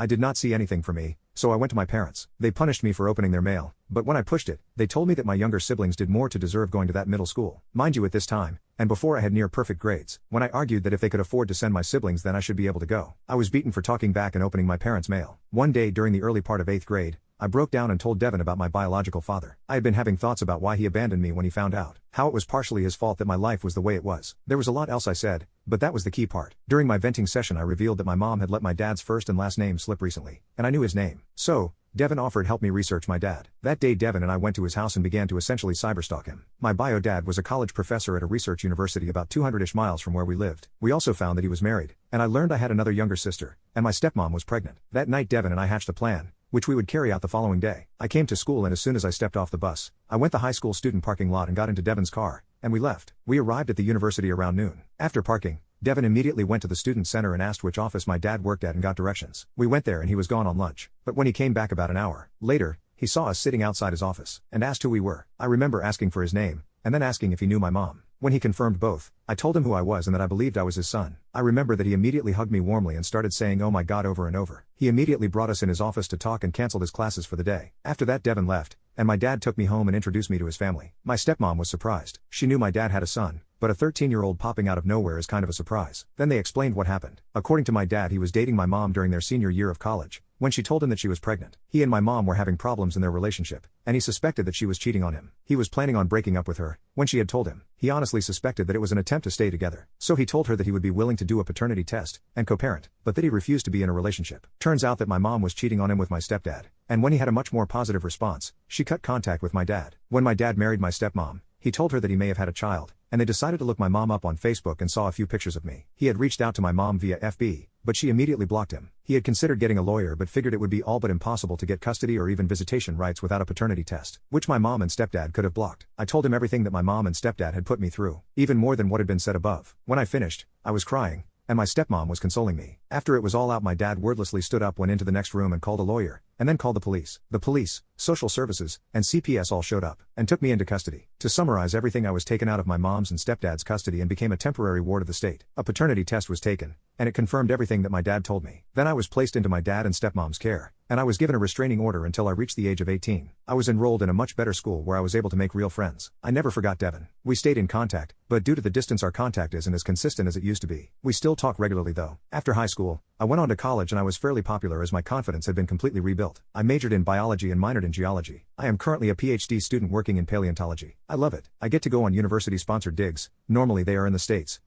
I did not see anything for me, so I went to my parents. They punished me for opening their mail, but when I pushed it, they told me that my younger siblings did more to deserve going to that middle school. Mind you, at this time, and before I had near perfect grades, when I argued that if they could afford to send my siblings then I should be able to go. I was beaten for talking back and opening my parents' mail. One day during the early part of 8th grade, I broke down and told Devin about my biological father. I had been having thoughts about why he abandoned me when he found out. How it was partially his fault that my life was the way it was. There was a lot else I said, but that was the key part. During my venting session I revealed that my mom had let my dad's first and last name slip recently, and I knew his name. So, Devin offered help me research my dad. That day Devin and I went to his house and began to essentially cyberstalk him. My bio dad was a college professor at a research university about 200-ish miles from where we lived. We also found that he was married, and I learned I had another younger sister, and my stepmom was pregnant. That night Devin and I hatched a plan, which we would carry out the following day. I came to school and as soon as I stepped off the bus, I went the high school student parking lot and got into Devin's car, and we left. We arrived at the university around noon. After parking, Devin immediately went to the student center and asked which office my dad worked at and got directions. We went there and he was gone on lunch, but when he came back about an hour later, he saw us sitting outside his office, and asked who we were. I remember asking for his name, and then asking if he knew my mom. When he confirmed both, I told him who I was and that I believed I was his son. I remember that he immediately hugged me warmly and started saying "oh my God" over and over. He immediately brought us in his office to talk and canceled his classes for the day. After that Devin left, and my dad took me home and introduced me to his family. My stepmom was surprised. She knew my dad had a son, but a 13-year-old popping out of nowhere is kind of a surprise. Then they explained what happened. According to my dad, he was dating my mom during their senior year of college, when she told him that she was pregnant. He and my mom were having problems in their relationship, and he suspected that she was cheating on him. He was planning on breaking up with her, when she had told him. He honestly suspected that it was an attempt to stay together. So he told her that he would be willing to do a paternity test, and co-parent, but that he refused to be in a relationship. Turns out that my mom was cheating on him with my stepdad, and when he had a much more positive response, she cut contact with my dad. When my dad married my stepmom, he told her that he may have had a child, and they decided to look my mom up on Facebook and saw a few pictures of me. He had reached out to my mom via FB, but she immediately blocked him. He had considered getting a lawyer but figured it would be all but impossible to get custody or even visitation rights without a paternity test, which my mom and stepdad could have blocked. I told him everything that my mom and stepdad had put me through, even more than what had been said above. When I finished, I was crying, and my stepmom was consoling me. After it was all out, my dad wordlessly stood up, went into the next room and called a lawyer, and then called the police. The police, social services, and CPS all showed up, and took me into custody. To summarize everything, I was taken out of my mom's and stepdad's custody and became a temporary ward of the state. A paternity test was taken, and it confirmed everything that my dad told me. Then I was placed into my dad and stepmom's care, and I was given a restraining order until I reached the age of 18. I was enrolled in a much better school where I was able to make real friends. I never forgot Devin. We stayed in contact, but due to the distance our contact isn't as consistent as it used to be. We still talk regularly though. After high school, I went on to college and I was fairly popular as my confidence had been completely rebuilt. I majored in biology and minored in geology. I am currently a PhD student working in paleontology. I love it. I get to go on university-sponsored digs, normally they are in the States,